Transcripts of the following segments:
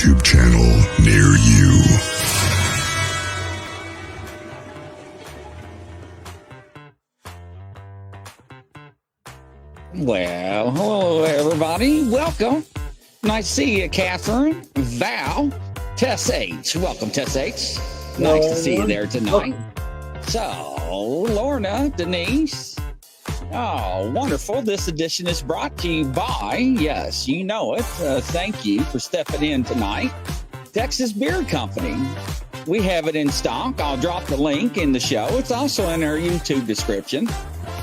YouTube channel near you. Well, hello, everybody. Welcome. Nice to see you, Catherine, Val, Tess H. Welcome, Tess H. Nice to see you there tonight. So, Lorna, Denise. Oh, wonderful. This edition is brought to you by, yes, you know it. Thank you for stepping in tonight. Texas Beer Company. We have it in stock. I'll drop the link in the show. It's also in our YouTube description.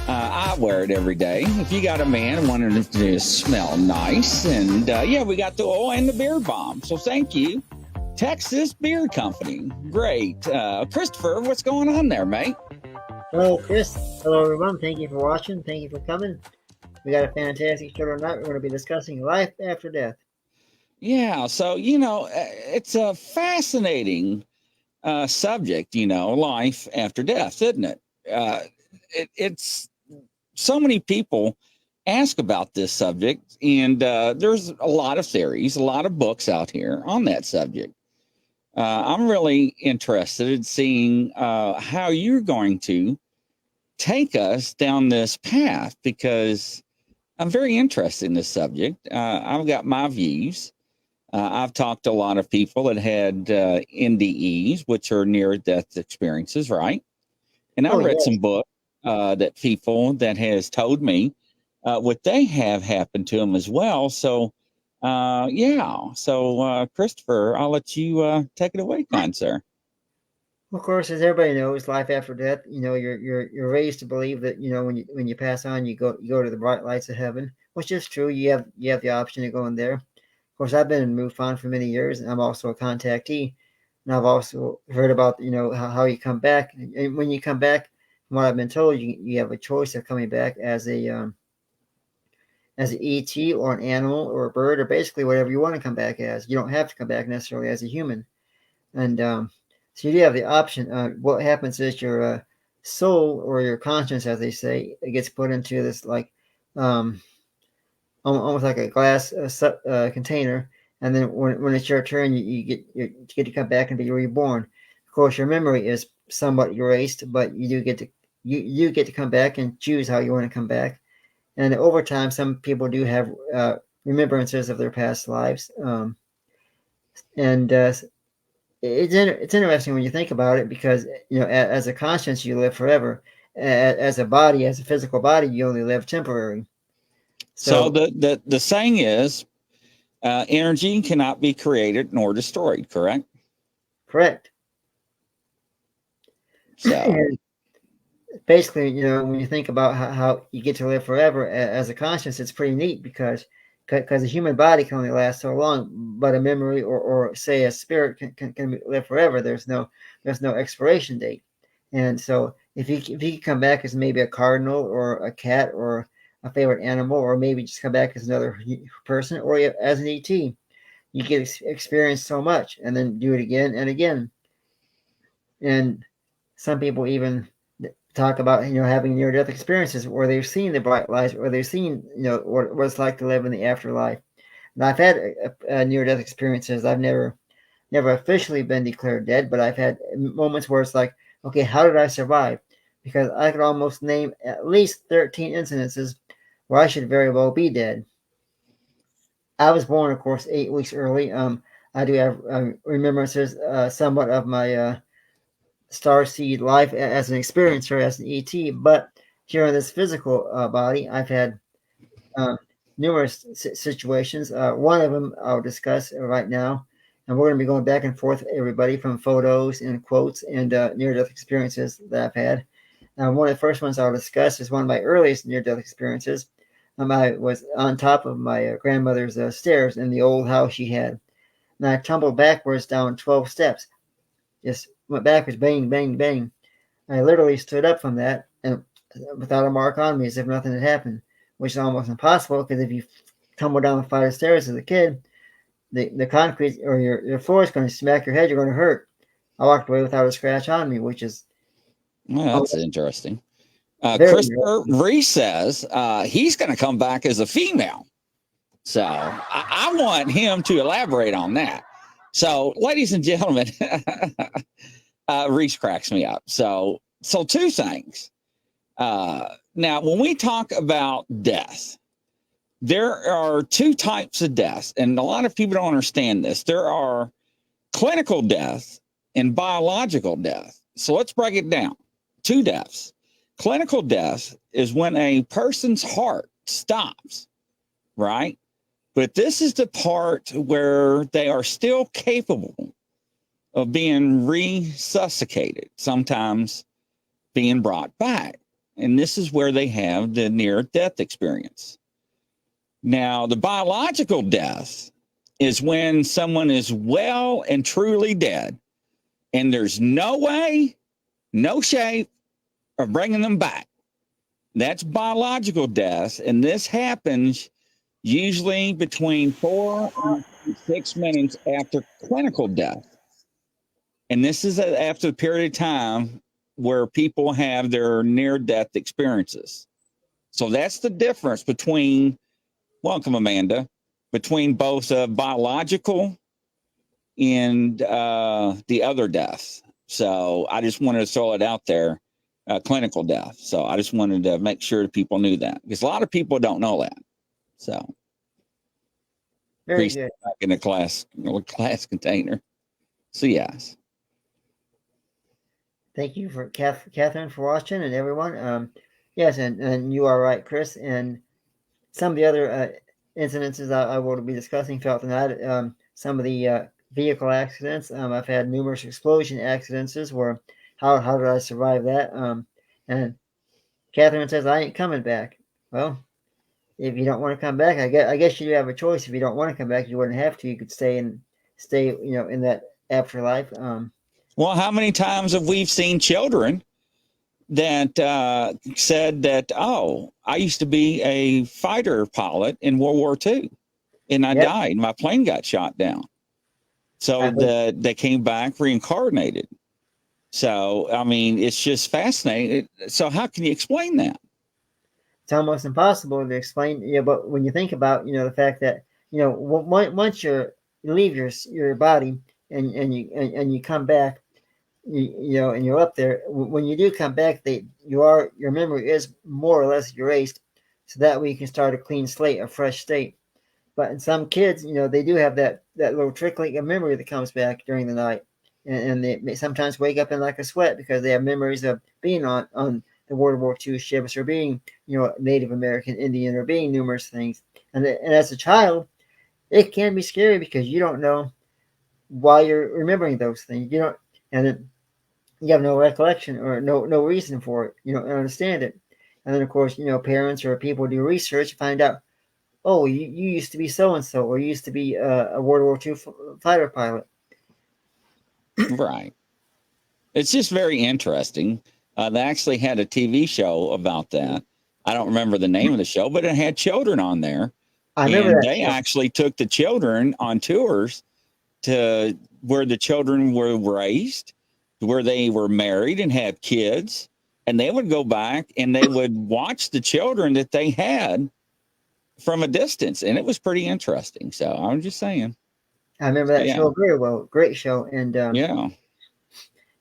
I wear it every day. If you got a man wanting to smell nice. And yeah, we got the oil and the beer bomb. So thank you, Texas Beer Company. Great. Christopher, what's going on there, mate? Hello, Chris. Hello, everyone. Thank you for watching. Thank you for coming. We got a fantastic show tonight. We're going to be discussing life after death. Yeah, so, you know, it's a fascinating subject, you know, life after death, isn't it? It's so many people ask about this subject, and there's a lot of theories, a lot of books out here on that subject. I'm really interested in seeing how you're going to take us down this path, because I'm very interested in this subject. I've got my views. I've talked to a lot of people that had NDEs, which are near-death experiences, right? And I read some books. that people that has told me what they have happened to them as well. So, yeah. So, Christopher, I'll let you take it away, kind sir. Of course, as everybody knows, life after death. You're raised to believe that when you pass on, you go to the bright lights of heaven, which is true. You have the option of going there. Of course, I've been in MUFON for many years, and I'm also a contactee. And I've also heard about how you come back. And when you come back, from what I've been told, you have a choice of coming back as an ET or an animal or a bird or basically whatever you want to come back as. You don't have to come back necessarily as a human. And so you do have the option. What happens is your soul or your conscience, as they say, it gets put into this like um, almost like a glass container, and then when it's your turn, you get to come back and be reborn. Of course, your memory is somewhat erased, but you get to come back and choose how you want to come back. And over time, some people do have remembrances of their past lives, and it's interesting when you think about it because as a conscience you live forever, as a body, as a physical body, you only live temporary. So, So the saying is energy cannot be created nor destroyed, correct? correct. So, And basically, when you think about how you get to live forever as a conscience, it's pretty neat because a human body can only last so long, but a memory or say a spirit can live forever. There's no expiration date. And so if you come back as maybe a cardinal or a cat or a favorite animal, or maybe just come back as another person or as an ET, you get experience so much and then do it again and again. And some people even talk about having near death experiences where they've seen the bright lights or they've seen what it's like to live in the afterlife. And I've had near death experiences. I've never officially been declared dead, but I've had moments where it's like, okay, how did I survive? Because I could almost name at least 13 incidences where I should very well be dead. I was born, of course, 8 weeks early. I do have remembrances somewhat of my starseed life as an experiencer, as an ET, but here in this physical body, I've had uh, numerous situations. One of them I'll discuss right now, and we're going to be going back and forth, everybody, from photos and quotes and near-death experiences that I've had. One of the first ones I'll discuss is one of my earliest near-death experiences. I was on top of my grandmother's stairs in the old house she had, and I tumbled backwards down 12 steps. Just went backwards, bang, bang, bang. I literally stood up from that and without a mark on me as if nothing had happened, which is almost impossible because if you tumble down the flight of stairs as a kid, the concrete or your floor is going to smack your head. You're going to hurt. I walked away without a scratch on me, which is well, that's interesting. very Christopher interesting. Reese says he's going to come back as a female. So I want him to elaborate on that. So, ladies and gentlemen, Reese cracks me up. So two things. Now, when we talk about death, there are two types of deaths, and a lot of people don't understand this. There are clinical death and biological death. So let's break it down. Two deaths. Clinical death is when a person's heart stops, right? But this is the part where they are still capable of being resuscitated, sometimes being brought back. And this is where they have the near death experience. Now, the biological death is when someone is well and truly dead, and there's no way, no shape of bringing them back. That's biological death. And this happens usually between 4 and 6 minutes after clinical death. And this is after the period of time where people have their near death experiences. So that's the difference between, welcome, Amanda, between both biological and the other deaths. So I just wanted to throw it out there, clinical death. So I just wanted to make sure that people knew that because a lot of people don't know that. So Very good. back in the class container. So yes. Thank you for Catherine for watching and everyone. Yes, and you are right, Chris. And some of the other incidences I will be discussing throughout the night. Some of the vehicle accidents. I've had numerous explosion accidents where how did I survive that? And Catherine says I ain't coming back. Well, if you don't want to come back, I guess you do have a choice. If you don't want to come back, you wouldn't have to. You could stay in that afterlife. Well, how many times have we seen children that said that, oh, I used to be a fighter pilot in World War II and I Yep. died. My plane got shot down. So they came back reincarnated. So, I mean, it's just fascinating. So how can you explain that? It's almost impossible to explain. But when you think about the fact that once you leave your body and you come back, and you're up there. When you do come back, your memory is more or less erased, so that way you can start a clean slate, a fresh state. But in some kids, they do have that little trickling of memory that comes back during the night, and they may sometimes wake up in like a sweat because they have memories of being on the World War II ships or being Native American, Indian, or being numerous things. And as a child, it can be scary because you don't know why you're remembering those things. And you have no recollection or no reason for it. You don't understand it. And then of course, parents or people do research and find out, oh, you used to be so and so, or you used to be a World War II fighter pilot. Right. It's just very interesting. They actually had a TV show about that. I don't remember the name of the show, but it had children on there. I remember And that they show. actually took the children on tours to where the children were raised, where they were married and had kids. And they would go back and they would watch the children that they had from a distance. And it was pretty interesting. So I'm just saying. I remember that Yeah. show very well. Great show. And Yeah.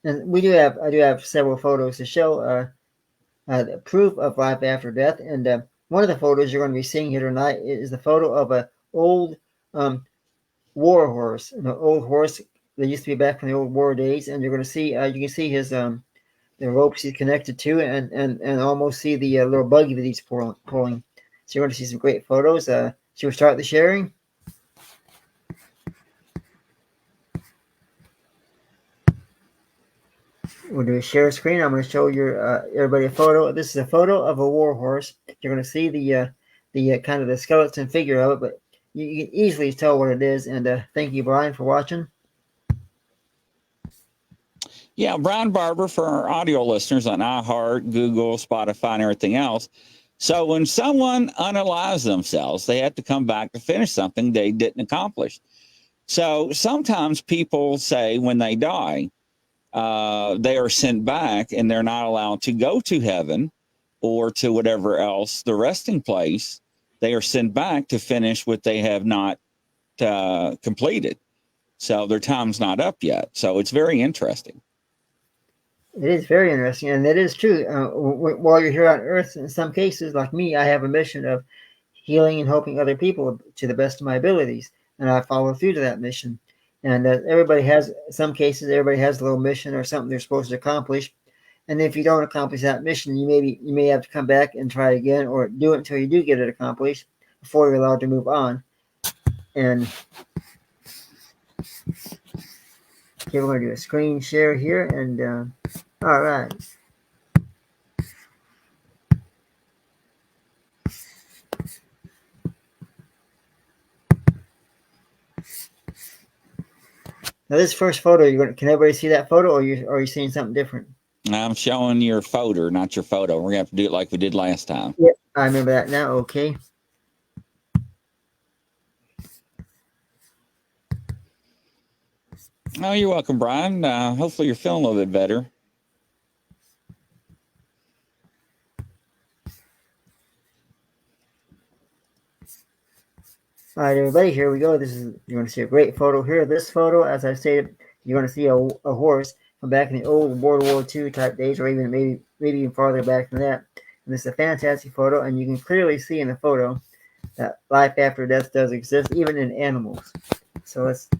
and I do have several photos to show the proof of life after death. And one of the photos you're going to be seeing here tonight is the photo of an old war horse, an old horse that used to be back from the old war days. And you're going to see you can see his the ropes he's connected to, and almost see the little buggy that he's pulling. So you're going to see some great photos. Should we start the sharing? We'll do a share screen. I'm going to show everybody a photo. This is a photo of a war horse. You're going to see the kind of the skeleton figure of it, but you can easily tell what it is. And thank you, Brian, for watching. Yeah, Brian Barber for our audio listeners on iHeart, Google, Spotify, and everything else. So when someone unalives themselves, they have to come back to finish something they didn't accomplish. So sometimes people say when they die, they are sent back and they're not allowed to go to heaven or to whatever else, the resting place. They are sent back to finish what they have not completed. So their time's not up yet. So it's very interesting. It is very interesting, and it is true. While you're here on Earth, in some cases, like me, I have a mission of healing and helping other people to the best of my abilities, and I follow through to that mission. And everybody has, some cases, everybody has a little mission or something they're supposed to accomplish. And if you don't accomplish that mission, you may have to come back and try again, or do it until you do get it accomplished before you're allowed to move on. And okay, we're going to do a screen share here, and all right. Now, this first photo, can everybody see that photo, or are you seeing something different? I'm showing your photo, not your photo. We're going to have to do it like we did last time. Yep, I remember that now. Okay. Oh, you're welcome, Brian. Hopefully you're feeling a little bit better. All right, everybody, here we go. You're going to see a great photo here. This photo, as I stated, you're going to see a horse from back in the old World War II type days, or even maybe even farther back than that. And this is a fantastic photo, and you can clearly see in the photo that life after death does exist, even in animals. So let's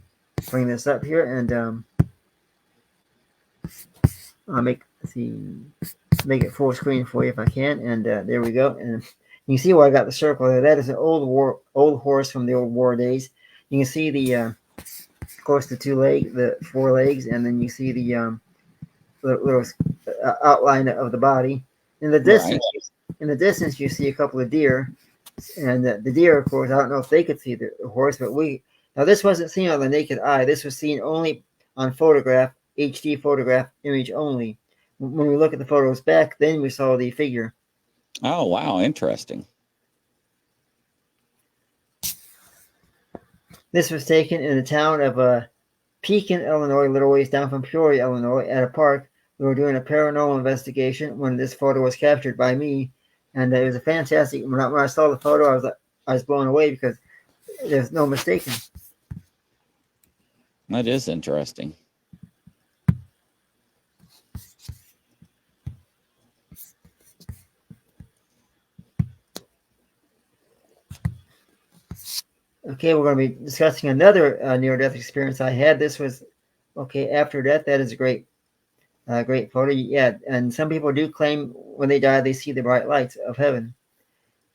bring this up here, and I'll let's see, make it full screen for you if I can. And there we go. And you can see where I got the circle there. That is an old horse from the old war days. You can see of course, the 4 legs, and then you see the little outline of the body. In the distance, Right. you see a couple of deer, and the deer, of course, I don't know if they could see the horse, but now this wasn't seen on the naked eye. This was seen only on photograph, HD photograph image only. When we look at the photos back, then we saw the figure. Oh, wow. Interesting. This was taken in the town of Pekin, Illinois, a little ways down from Peoria, Illinois, at a park. We were doing a paranormal investigation when this photo was captured by me, and it was a fantastic. When I saw the photo, I was blown away because there's no mistaking. That is interesting. Okay, we're going to be discussing another near-death experience I had. This was after death. That is a great photo. Yeah, and some people do claim when they die they see the bright lights of heaven,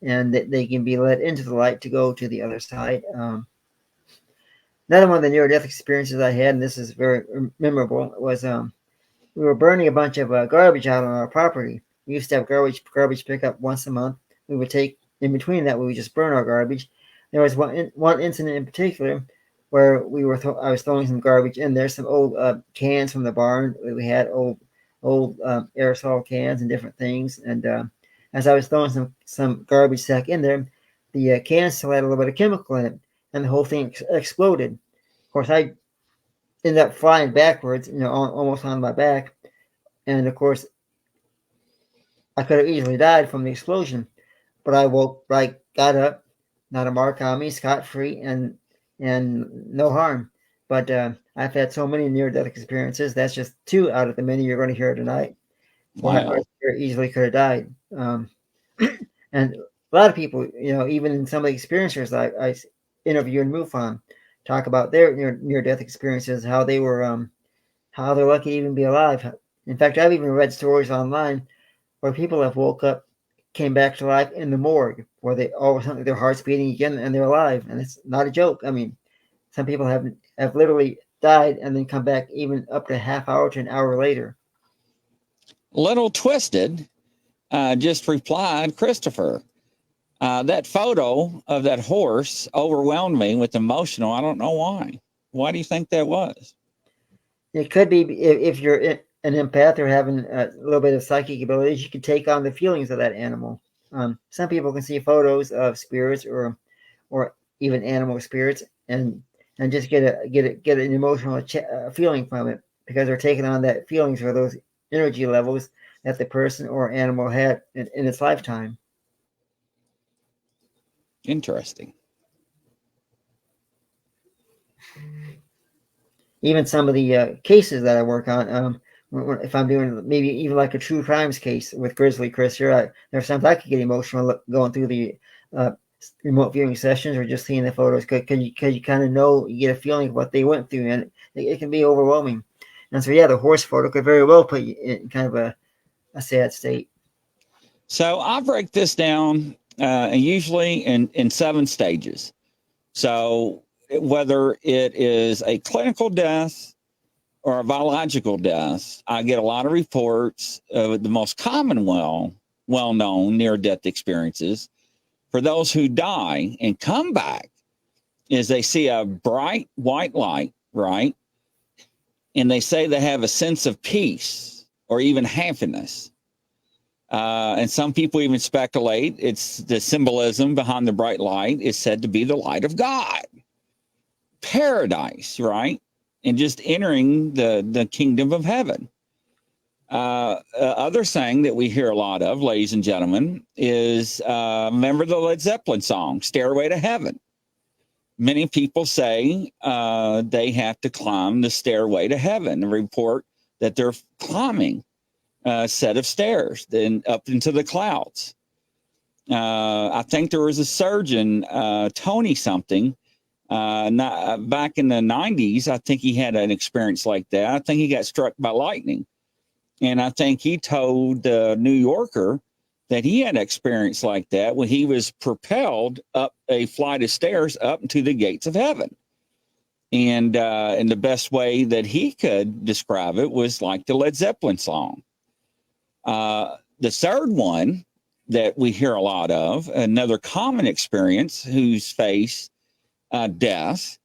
and that they can be led into the light to go to the other side. Another one of the near-death experiences I had, and this is very memorable, was we were burning a bunch of garbage out on our property. We used to have garbage pickup once a month. We would take in between that we would just burn our garbage. There was one incident in particular where I was throwing some garbage in there, some old cans from the barn. We had old aerosol cans and different things. And as I was throwing some garbage sack in there, the cans still had a little bit of chemical in it, and the whole thing exploded. Of course, I ended up flying backwards, almost on my back. And of course, I could have easily died from the explosion, but I got up, not a mark on me, scot-free, and no harm. But I've had so many near-death experiences. That's just 2 out of the many you're going to hear tonight. Wow. I very easily could have died. And a lot of people, even in some of the experiencers I interview and MUFON, talk about their near-death experiences, how they were, how they're lucky to even be alive. In fact, I've even read stories online where people have woke up, came back to life in the morgue, where they all of a sudden their heart's beating again and they're alive, and it's not a joke. I mean, some people have literally died and then come back even up to a half hour to an hour later. Little Twisted just replied, Christopher, that photo of that horse overwhelmed me with emotional. I don't know why. Why do you think that was? It could be if you're an empath or having a little bit of psychic abilities, you can take on the feelings of that animal. Some people can see photos of spirits or even animal spirits and just get an emotional feeling from it because they're taking on that feelings or those energy levels that the person or animal had in its lifetime. Interesting. Even some of the cases that I work on, if I'm doing maybe even like a true crimes case with Grizzly Chris here, there's times I could get emotional going through the remote viewing sessions or just seeing the photos because you kind of know, you get a feeling of what they went through, and it can be overwhelming. And so, yeah, the horse photo could very well put you in kind of a sad state. So I break this down usually in 7 stages. So whether it is a clinical death or a biological death, I get a lot of reports of the most common, well-known near-death experiences for those who die and come back is they see a bright white light, right? And they say they have a sense of peace or even happiness. And some people even speculate it's the symbolism behind the bright light is said to be the light of God, paradise, and just entering the kingdom of heaven. Other saying that we hear a lot of, ladies and gentlemen, is remember the Led Zeppelin song, Stairway to Heaven. Many people say they have to climb the stairway to heaven and report that they're climbing a set of stairs then up into the clouds. I think there was a surgeon, Tony something, back in the 90s. I think he had an experience like that. I think he got struck by lightning And I think he told the New Yorker that he had an experience like that when he was propelled up a flight of stairs up to the gates of heaven. And the best way that he could describe it was like the Led Zeppelin song. The third one that we hear a lot of, another common experience who's faced death,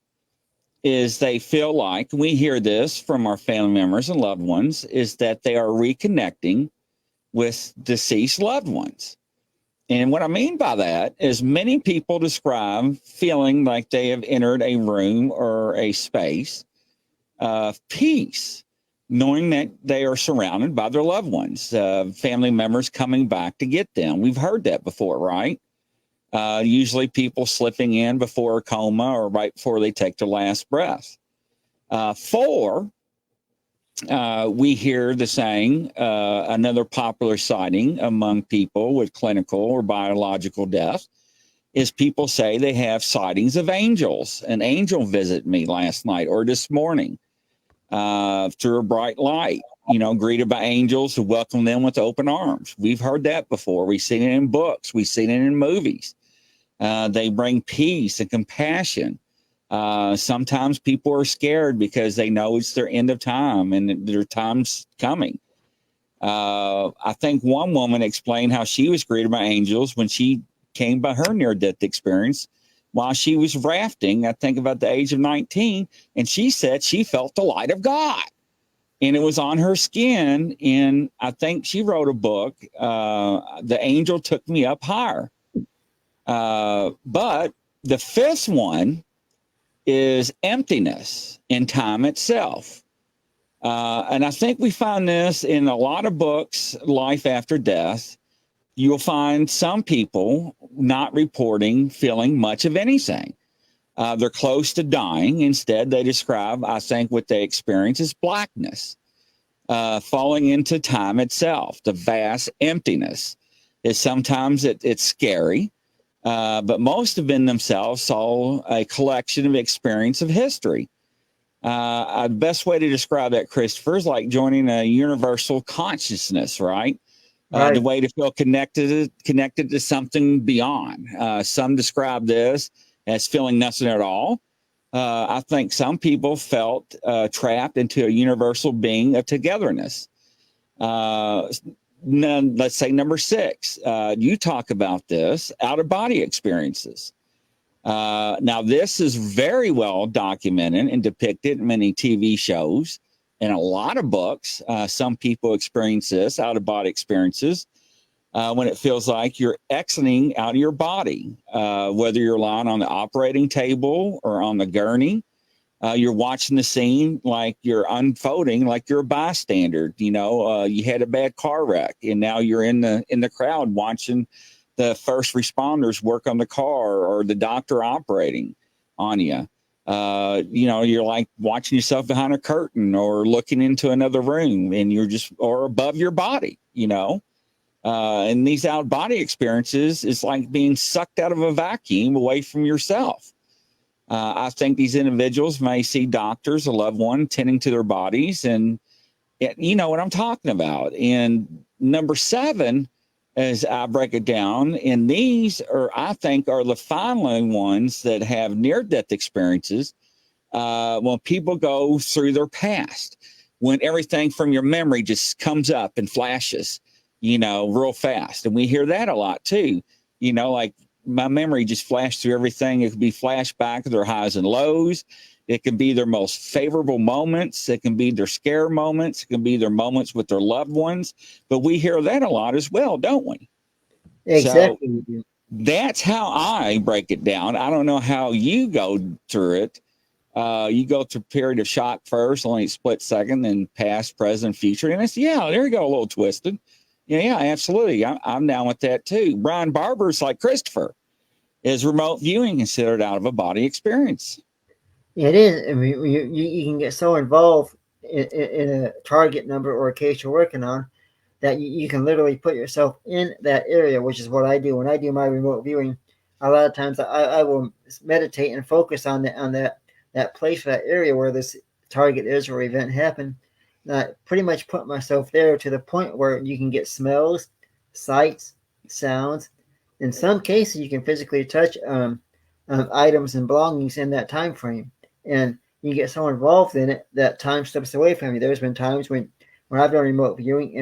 is they feel like, we hear this from our family members and loved ones, is that they are reconnecting with deceased loved ones. And what I mean by that is many people describe feeling like they have entered a room or a space of peace, knowing that they are surrounded by their loved ones, family members coming back to get them. We've heard that before, right? Usually people slipping in before a coma or right before they take their last breath. Four, we hear the saying, another popular sighting among people with clinical or biological death is people say they have sightings of angels. An angel visited me last night or this morning through a bright light, greeted by angels who welcome them with open arms. We've heard that before. We've seen it in books. We've seen it in movies. They bring peace and compassion. Sometimes people are scared because they know it's their end of time and their time's coming. I think one woman explained how she was greeted by angels when she came by her near-death experience while she was rafting, I think about the age of 19, and she said she felt the light of God. And it was on her skin, and I think she wrote a book, The Angel Took Me Up Higher. But the fifth one is emptiness in time itself. And I think we find this in a lot of books, Life After Death. You'll find some people not reporting feeling much of anything. They're close to dying. Instead, they describe, I think, what they experience as blackness, falling into time itself. The vast emptiness is sometimes it's scary. But most of them themselves saw a collection of experience of history. The best way to describe that, Christopher, is like joining a universal consciousness, right? Right. The way to feel connected to something beyond. Some describe this as feeling nothing at all. I think some people felt trapped into a universal being of togetherness. Let's say number 6, you talk about this, out-of-body experiences. Now, this is very well documented and depicted in many TV shows and a lot of books. Some people experience this, out-of-body experiences, when it feels like you're exiting out of your body, whether you're lying on the operating table or on the gurney. You're watching the scene like you're unfolding, like you're a bystander. You had a bad car wreck, and now you're in the crowd watching the first responders work on the car or the doctor operating on you. You're like watching yourself behind a curtain or looking into another room, and you're just or above your body. And these out body experiences is like being sucked out of a vacuum away from yourself. I think these individuals may see doctors, a loved one, tending to their bodies, and you know what I'm talking about. And number 7, as I break it down, and these I think, are the final ones that have near-death experiences when people go through their past, when everything from your memory just comes up and flashes, real fast. And we hear that a lot too, like, my memory just flashed through everything. It could be flashback of their highs and lows. It can be their most favorable moments. It can be their scare moments. It can be their moments with their loved ones. But we hear that a lot as well, don't we? Exactly. So that's how I break it down. I don't know how you go through it. You go through a period of shock first, only a split second, then past, present, future. And it's, there you go, a little twisted. Yeah, absolutely. I'm down with that too. Brian Barber's like Christopher. Is remote viewing considered out of a body experience? It is. I mean, you can get so involved in a target number or a case you're working on that you can literally put yourself in that area, which is what I do. When I do my remote viewing, a lot of times I will meditate and focus on that place, that area where this target is or event happened. And I pretty much put myself there to the point where you can get smells, sights, sounds. In some cases, you can physically touch items and belongings in that time frame, and you get so involved in it that time slips away from you. There's been times when I've done remote viewing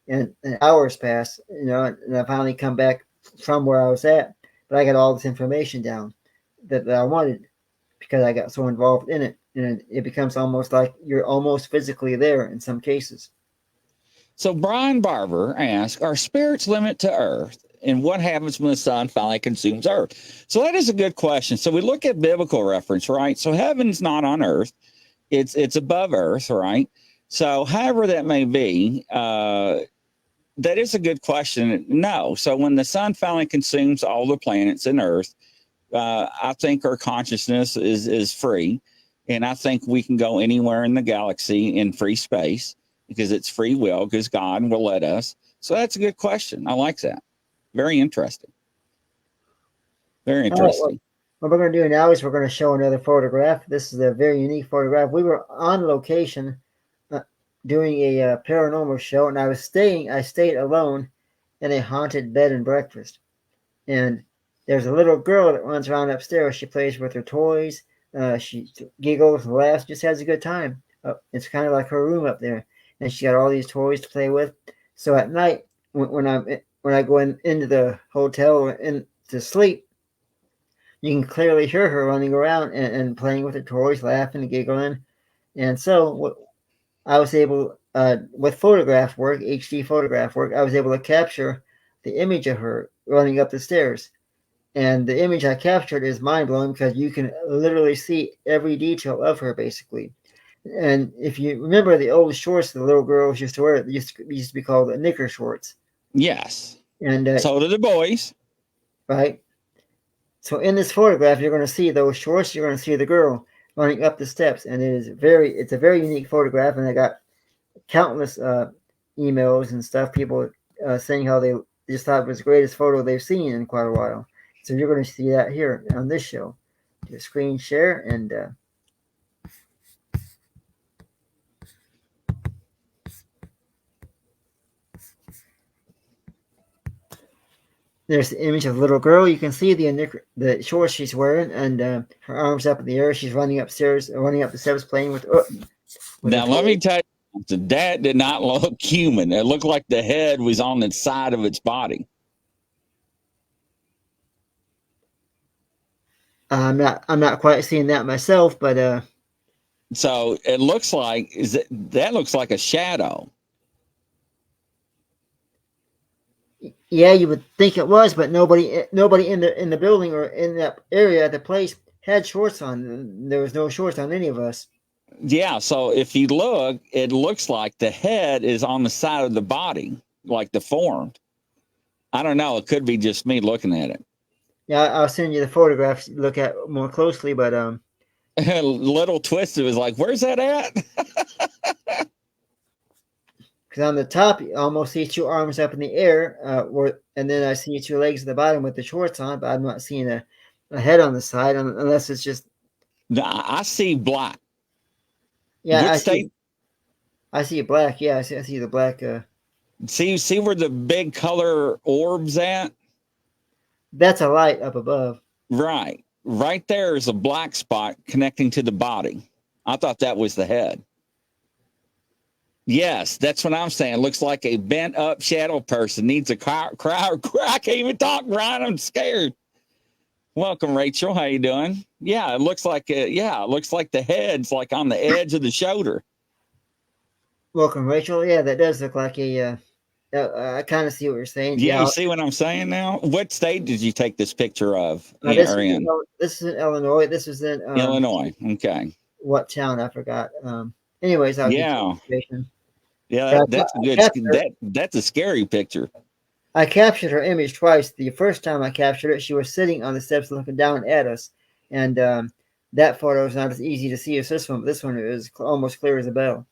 and hours pass, and I finally come back from where I was at, but I got all this information down that I wanted because I got so involved in it, and it becomes almost like you're almost physically there in some cases. So Brian Barber asks, are spirits limited to Earth? And what happens when the sun finally consumes Earth? So that is a good question. So we look at biblical reference, right? So heaven's not on Earth. It's above Earth, right? So however that may be, that is a good question. No. So when the sun finally consumes all the planets in Earth, I think our consciousness is free. And I think we can go anywhere in the galaxy in free space because it's free will, because God will let us. So that's a good question. I like that. Very interesting. Very interesting. Right, what we're going to do now is we're going to show another photograph. This is a very unique photograph. We were on location doing a paranormal show, and I stayed alone in a haunted bed and breakfast. And there's a little girl that runs around upstairs. She plays with her toys. She giggles, laughs, just has a good time. It's kind of like her room up there, and she got all these toys to play with. So at night, when I go into the hotel or in to sleep, you can clearly hear her running around and playing with her toys, laughing and giggling. And so I was able, with photograph work, HD photograph work, I was able to capture the image of her running up the stairs. And the image I captured is mind-blowing because you can literally see every detail of her, basically. And if you remember the old shorts the little girls used to wear, it used to be called knicker shorts. Yes. And so do the boys. Right? So in this photograph, you're going to see those shorts. You're going to see the girl running up the steps, and it's a very unique photograph. And I got countless emails and stuff, people saying how they just thought it was the greatest photo they've seen in quite a while. So you're going to see that here on this show. Do a screen share, and there's the image of a little girl. You can see the shorts she's wearing, and her arms up in the air. She's running up the steps, playing with now, let me tell you, that did not look human. It looked like the head was on the side of its body. I'm not quite seeing that myself, but so it looks like that looks like a shadow. Yeah, you would think it was, but nobody in the building or in that area at the place had shorts on. There was no shorts on any of us. Yeah, so if you look, it looks like the head is on the side of the body, like deformed. I don't know. It could be just me looking at it. Yeah, I'll send you the photographs to look at more closely, but Little Twisted was like, "Where's that at?" Because on the top, you almost see two arms up in the air, and then I see two legs at the bottom with the shorts on, but I'm not seeing a head on the side unless it's just. No, I see black. Yeah, I see black. Yeah, I see the black. See where the big color orb's at? That's a light up above. Right. Right there is a black spot connecting to the body. I thought that was the head. Yes, that's what I'm saying. It looks like a bent up shadow person needs a crowd. I can't even talk, Brian. I'm scared. Welcome, Rachel. How you doing? Yeah, it looks like it looks like the head's like on the edge of the shoulder. Welcome, Rachel. Yeah, that does look like a. I kind of see what you're saying. Yeah, you see what I'm saying now? What state did you take this picture of? This is in Illinois. This was in Illinois. Okay. What town? I forgot. Anyways, I'll yeah. Yeah, that's a good. That's a scary picture. I captured her image twice. The first time I captured it, she was sitting on the steps looking down at us, and that photo is not as easy to see as this one. But this one is almost clear as a bell.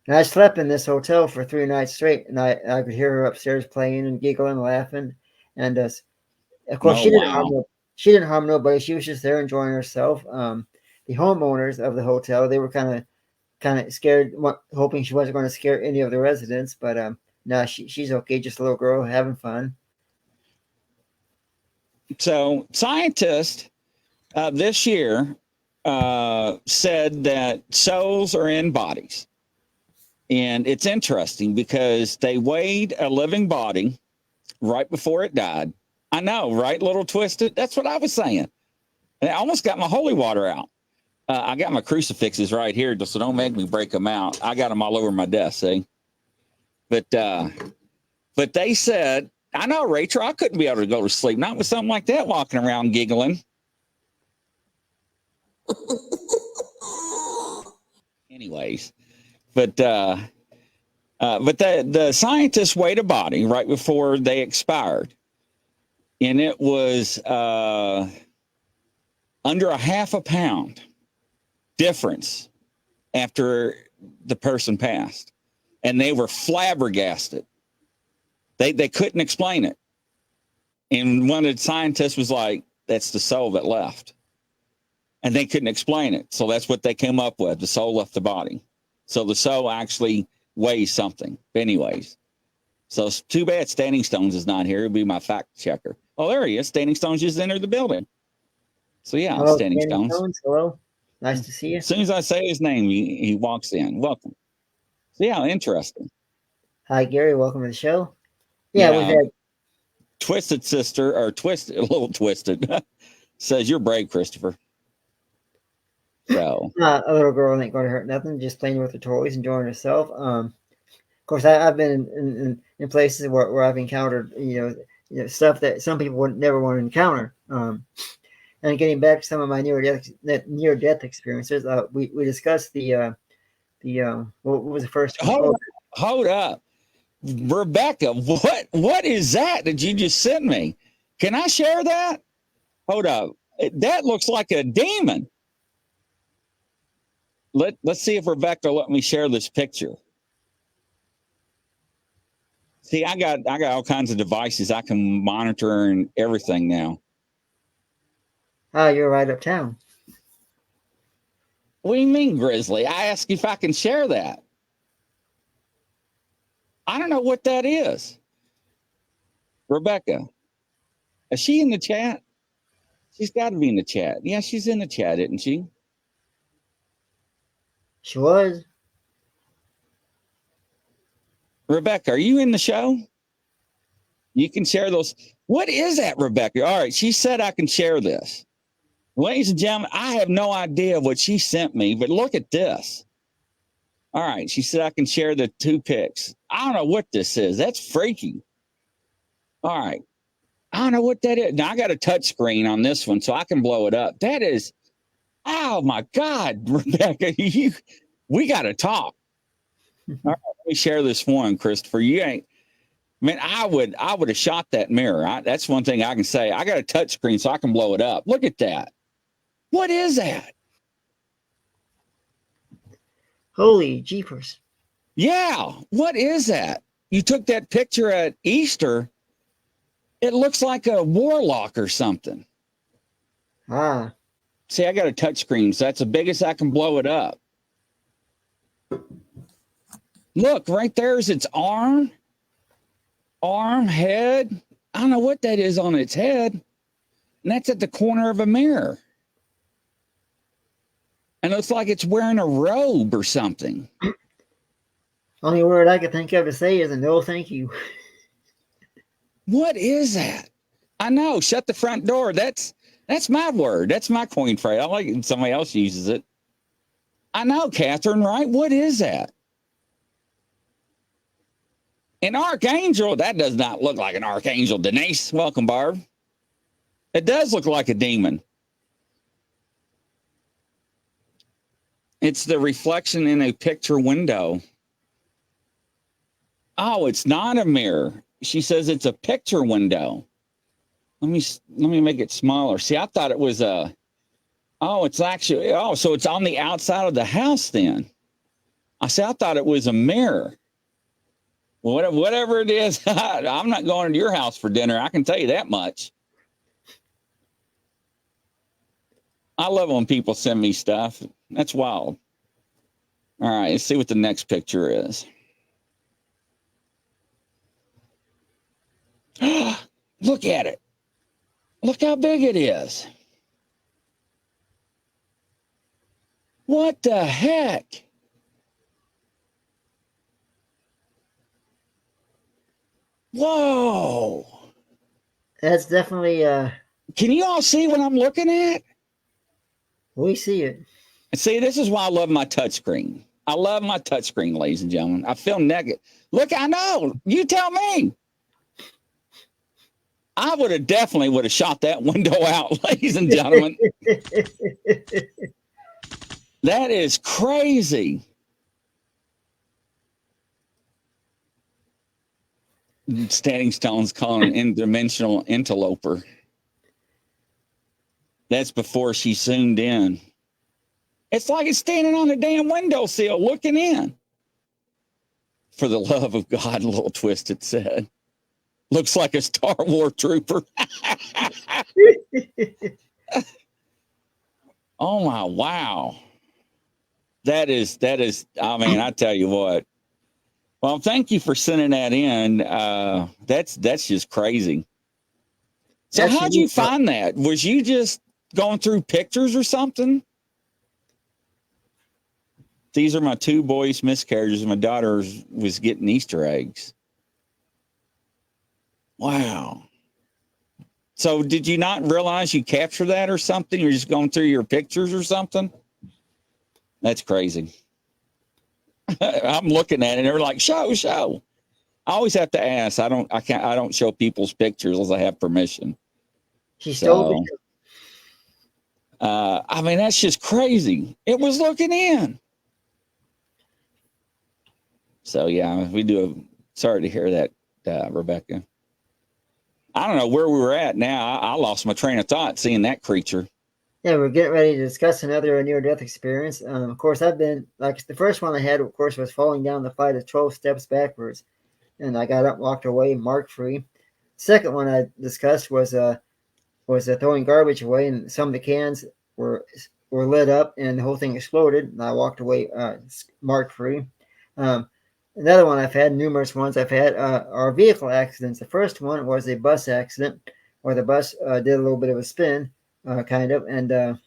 And I slept in this hotel for 3 nights straight, and I could hear her upstairs playing and giggling, laughing, and of course she didn't harm nobody. She was just there enjoying herself. The homeowners of the hotel, they were kind of kind of scared, hoping she wasn't going to scare any of the residents. But no, she's okay. Just a little girl having fun. So scientists this year said that souls are in bodies. And it's interesting because they weighed a living body right before it died. I know, right? Little twisted. That's what I was saying. And I almost got my holy water out. I got my crucifixes right here, so don't make me break them out. I got them all over my desk, see? But they said, I know, Rachel, I couldn't be able to go to sleep, not with something like that walking around giggling. Anyways, but the scientists weighed a body right before they expired, and it was under a half a pound difference after the person passed, and they were flabbergasted. They couldn't explain it, and one of the scientists was like, "That's the soul that left," and they couldn't explain it. So that's what they came up with: the soul left the body. So the soul actually weighs something. Anyways, so it's too bad Standing Stones is not here. He'll be my fact checker. Oh, there he is. Standing Stones just entered the building. So yeah, Hello, Standing Stones. Hello, nice to see you. As soon as I say his name, he walks in. Welcome. So yeah, interesting. Hi, Gary. Welcome to the show. Yeah, we've had Twisted Sister, or Twisted, a little Twisted, says you're brave, Christopher. So a little girl ain't going to hurt nothing. Just playing with her toys, enjoying herself. Of course, I've been in places where I've encountered you know stuff that some people would never want to encounter. And getting back to some of my near death experiences, we discussed the what was the first one? Hold up, Rebecca. What is that you just sent me? Can I share that? Hold up, that looks like a demon. Let's see if Rebecca let me share this picture. See, I got all kinds of devices I can monitor and everything now. You're right uptown. What do you mean, Grizzly? I asked if I can share that. I don't know what that is. Rebecca, is she in the chat? She's got to be in the chat. Yeah, she's in the chat, isn't she? She was. Rebecca, are you in the show? You can share those. What is that, Rebecca? All right, she said I can share this. Ladies and gentlemen, I have no idea what she sent me, but look at this. All right, she said I can share the 2 pics. I don't know what this is. That's freaky. All right. I don't know what that is. Now I got a touch screen on this one, so I can blow it up. That is, oh my God, Rebecca, we got to talk. All right, let me share this one, Christopher. You ain't, man, I would have shot that mirror. That's one thing I can say. I got a touch screen, so I can blow it up. Look at that. What is that? Holy jeepers. Yeah, what is that? You took that picture at Easter. It looks like a warlock or something. See, I got a touch screen, so that's the biggest I can blow it up. Look, right there is its arm, head. I don't know what that is on its head. And that's at the corner of a mirror. And it looks like it's wearing a robe or something. Only word I could think of to say is a no thank you. What is that? I know. Shut the front door. That's my word. That's my coin phrase. I like it when somebody else uses it. I know, Catherine, right? What is that? An archangel? That does not look like an archangel. Denise, welcome, Barb. It does look like a demon. It's the reflection in a picture window. Oh, it's not a mirror. She says it's a picture window. Let me make it smaller. See, I thought it was it's actually, so it's on the outside of the house then. I thought it was a mirror. Well, whatever it is, I'm not going to your house for dinner. I can tell you that much. I love when people send me stuff. That's wild. All right, let's see what the next picture is. Look at it. Look how big it is. What the heck? Whoa. That's definitely Can you all see what I'm looking at? we see it. See, this is why I love my touchscreen. I love my touchscreen, ladies and gentlemen. I feel negative. Look, I know. You tell me. I definitely would have shot that window out, ladies and gentlemen. That is crazy. Standing Stone's calling an interdimensional interloper. That's before she zoomed in. It's like it's standing on the damn windowsill looking in. For the love of God, a little twisted said. Looks like a Star Wars trooper. Oh my, wow. That is, I mean, I tell you what. Well, thank you for sending that in. That's just crazy. So how'd you find that? Was you just going through pictures or something? These are my two boys' miscarriages. My daughter was getting Easter eggs. Wow. So did you not realize you captured that or something? You're just going through your pictures or something? That's crazy. I'm looking at it and they're like, show. I always have to ask. I don't show people's pictures unless I have permission. She stole it. I mean, that's just crazy. It was looking in. So yeah, sorry to hear that, Rebecca. I don't know where we were at now. I lost my train of thought seeing that creature. Yeah, we're getting ready to discuss another near-death experience. Of course, I've been, like, the first one I had, of course, was falling down the flight of 12 steps backwards. And I got up, walked away, mark-free. Second one I discussed was throwing garbage away, and some of the cans were lit up, and the whole thing exploded, and I walked away mark-free. Another one I've had, numerous ones I've had, are vehicle accidents. The first one was a bus accident, where the bus did a little bit of a spin, kind of, and of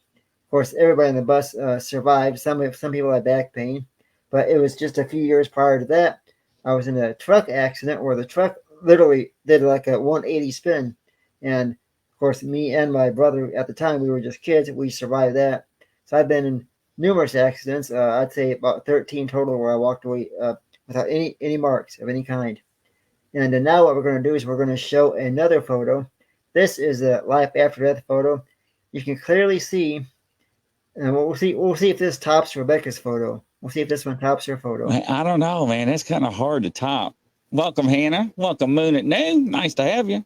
course everybody in the bus survived. Some people had back pain, but it was just a few years prior to that. I was in a truck accident where the truck literally did like a 180 spin, and of course me and my brother at the time, we were just kids, we survived that. So I've been in numerous accidents. I'd say about 13 total where I walked away without any marks of any kind. And now what we're going to do is we're going to show another photo. This is a life after death photo. You can clearly see, and we'll see if this tops Rebecca's photo. We'll see if this one tops her photo. I don't know, man. That's kind of hard to top. Welcome, Hannah. Welcome, Moon at Noon. Nice to have you.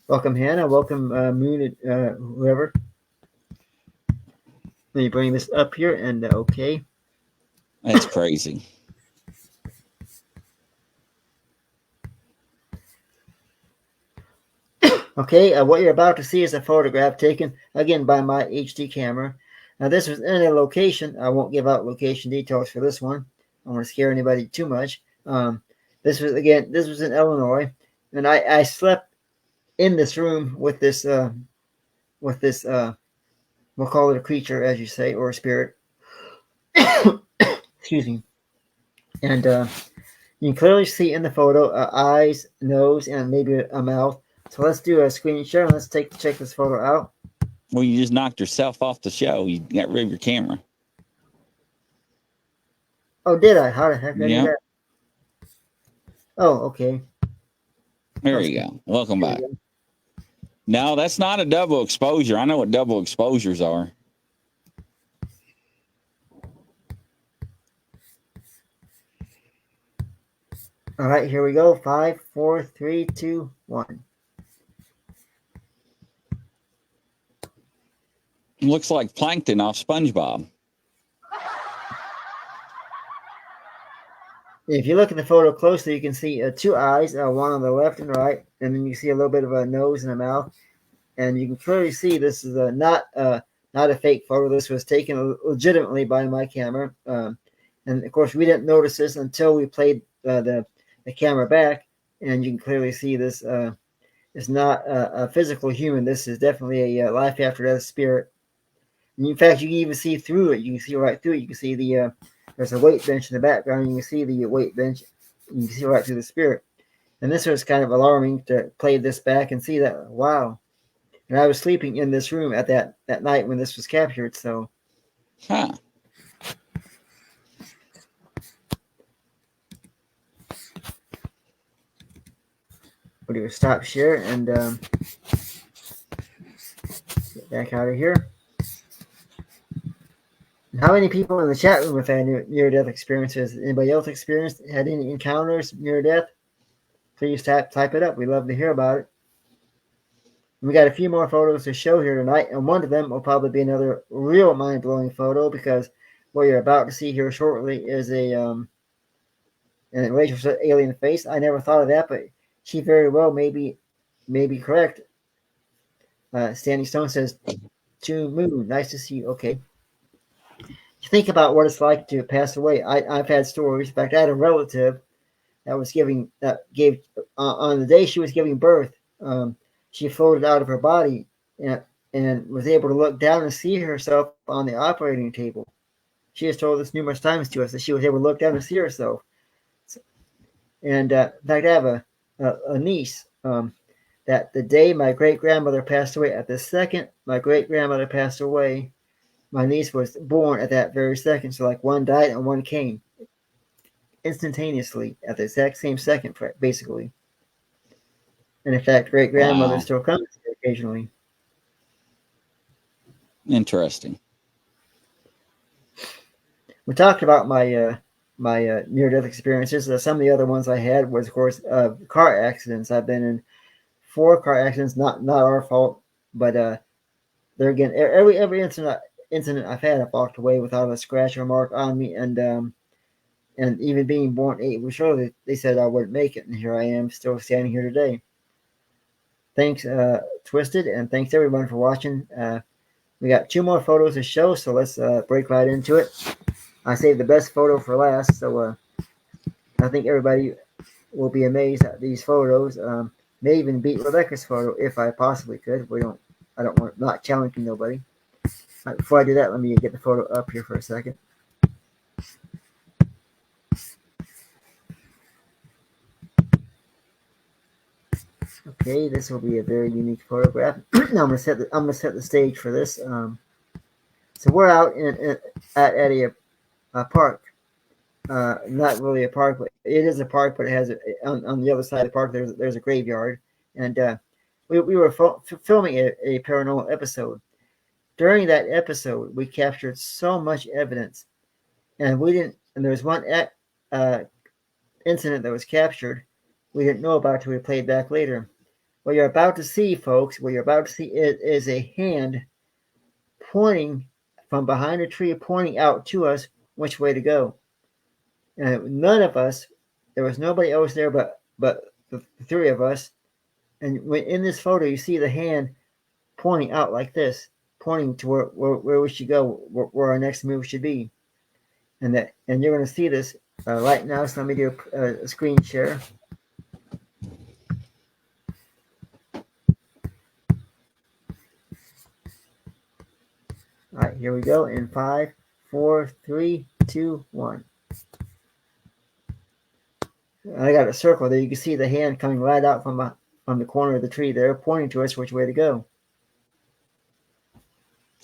Welcome, Hannah. Welcome, Moon at whoever. Let me bring this up here and okay. That's crazy. Okay, what you're about to see is a photograph taken, again, by my HD camera. Now, this was in a location. I won't give out location details for this one. I don't want to scare anybody too much. This was in Illinois, and I slept in this room with this, we'll call it a creature, as you say, or a spirit. Excuse me. And you can clearly see in the photo eyes, nose, and maybe a mouth. So let's do a screen share and let's check this photo out. Well, you just knocked yourself off the show. You got rid of your camera. Oh, did I? How the heck did I do that? Oh, okay. There you go. Welcome back. No, that's not a double exposure. I know what double exposures are. All right, here we go. 5, 4, 3, 2, 1. Looks like plankton off SpongeBob. If you look at the photo closely, you can see two eyes, one on the left and right, and then you see a little bit of a nose and a mouth. And you can clearly see this is not a fake photo. This was taken legitimately by my camera. And of course, we didn't notice this until we played the camera back, and you can clearly see this is not a physical human. This is definitely a life after death spirit. And in fact, you can even see through it. You can see right through it. You can see there's a weight bench in the background. You can see the weight bench. You can see right through the spirit. And this was kind of alarming to play this back and see that, wow. And I was sleeping in this room at that night when this was captured. So, Huh. we'll do a stop share and get back out of here. How many people in the chat room have had near-death experiences? Anybody else had any encounters near-death? Please type it up. We'd love to hear about it. We got a few more photos to show here tonight, and one of them will probably be another real mind-blowing photo, because what you're about to see here shortly is an Rachel alien face. I never thought of that, but she very well may be correct. Standing Stone says, "To Moon, nice to see you." Okay. Think about what it's like to pass away. I've had stories. In fact, I had a relative that gave on the day she was giving birth. She floated out of her body and was able to look down and see herself on the operating table. She has told us numerous times to us that she was able to look down and see herself. And in fact, I have a niece that the day my great grandmother passed away, at the second my great grandmother passed away, my niece was born at that very second. So like one died and one came instantaneously at the exact same second, basically. And in fact, great grandmother still comes here occasionally. Interesting. We talked about my near-death experiences. Some of the other ones I had was, of course, car accidents. I've been in 4 car accidents, not our fault, but there again, every incident I've had, I've walked away without a scratch or mark on me, and even being born 8 weeks early, they said I wouldn't make it, and here I am, still standing here today. Thanks, Twisted, and thanks everyone for watching. We got 2 more photos to show, so let's break right into it. I saved the best photo for last, so I think everybody will be amazed at these photos. May even beat Rebecca's photo if I possibly could. I don't want not challenging nobody. Right, before I do that, let me get the photo up here for a second. Okay, this will be a very unique photograph. Now I'm gonna set the stage for this. So we're out at a park. Not really a park, but it is a park. But it has on the other side of the park. There's a graveyard, and we were filming a paranormal episode. During that episode, we captured so much evidence, and we didn't. And there was one incident that was captured we didn't know about till we played back later. What you're about to see, folks, is a hand pointing from behind a tree, pointing out to us which way to go. And none of us, there was nobody else there but the 3 of us. And when in this photo, you see the hand pointing out like this, pointing to where we should go, where our next move should be. And you're going to see this right now. So let me do a screen share. All right, here we go. In 5, 4, 3, 2, 1. I got a circle there. You can see the hand coming right out from the corner of the tree there, pointing to us which way to go.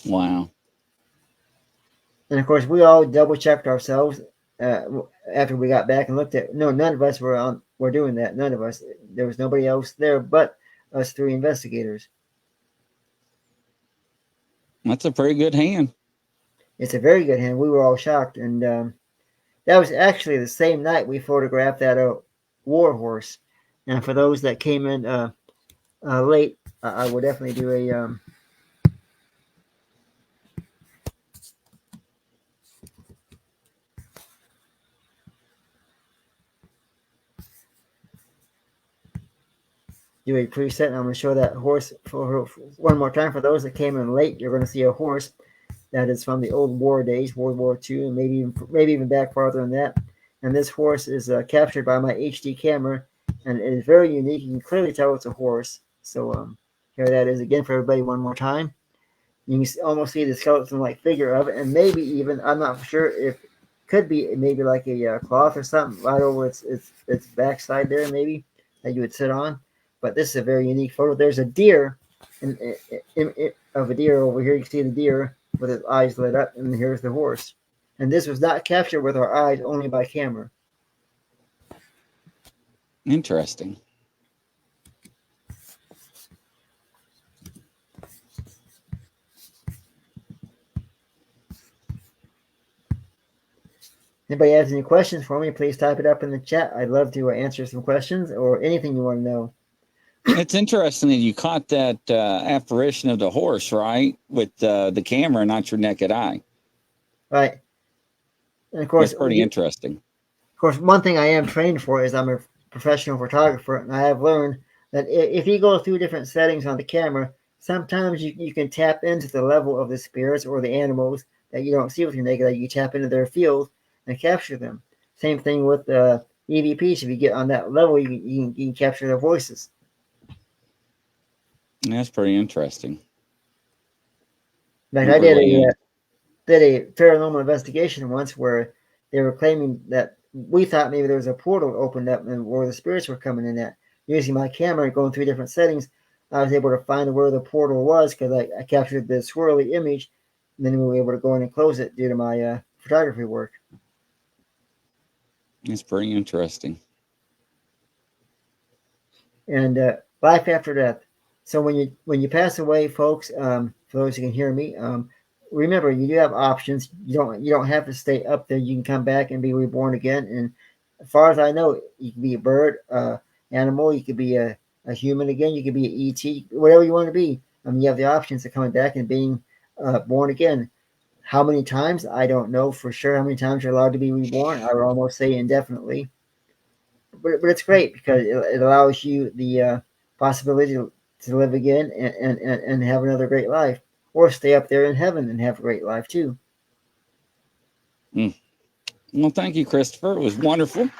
Wow. And of course, we all double checked ourselves after we got back and looked at. No, none of us were doing that. None of us. There was nobody else there but us 3 investigators. That's a pretty good hand. It's a very good hand. We were all shocked, and that was actually the same night we photographed that war horse. And for those that came in late, I will definitely do a preset, and I'm going to show that horse for one more time. For those that came in late, you're going to see a horse that is from the old war days, World War II, and maybe even back farther than that. And this horse is captured by my HD camera, and it is very unique. You can clearly tell it's a horse. So here that is again for everybody one more time. You can almost see the skeleton-like figure of it, and maybe even, I'm not for sure if it could be maybe like a cloth or something right over its backside there, maybe that you would sit on. But this is a very unique photo. There's a deer of a deer over here. You can see the deer with its eyes lit up, and here's the horse. And this was not captured with our eyes, only by camera. Interesting. Anybody has any questions for me, please type it up in the chat. I'd love to answer some questions or anything you want to know. It's interesting that you caught that apparition of the horse, right? With the camera, not your naked eye. Right. And of course, it's pretty interesting. Of course, one thing I am trained for is I'm a professional photographer, and I have learned that if you go through different settings on the camera, sometimes you can tap into the level of the spirits or the animals that you don't see with your naked eye. You tap into their field and capture them. Same thing with EVPs. If you get on that level, you can capture their voices. That's pretty interesting. Like I did a paranormal investigation once where they were claiming that we thought maybe there was a portal opened up and where the spirits were coming in at. Using my camera and going through different settings, I was able to find where the portal was because I captured the swirly image, and then we were able to go in and close it due to my photography work. It's pretty interesting. And life after death. So when you pass away, folks, for those who can hear me, remember you do have options. You don't have to stay up there. You can come back and be reborn again. And as far as I know, you can be a bird, animal. You could be a human again. You could be an ET, whatever you want to be. You have the options of coming back and being born again. How many times? I don't know for sure how many times you're allowed to be reborn. I would almost say indefinitely. But it's great because it allows you the possibility to live again and have another great life. Or stay up there in heaven and have a great life too. Well, thank you, Christopher. It was wonderful.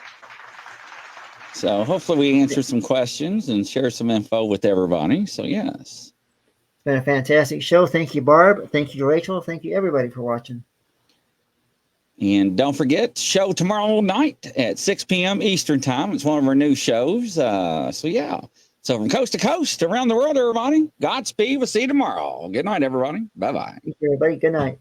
So hopefully we answer some questions and share some info with everybody. So yes. It's been a fantastic show. Thank you, Barb. Thank you, Rachel. Thank you, everybody, for watching. And don't forget, show tomorrow night at 6 p.m. Eastern time. It's one of our new shows. So yeah. So from coast to coast, around the world, everybody, Godspeed. We'll see you tomorrow. Good night, everybody. Bye-bye. Thank you, everybody. Good night.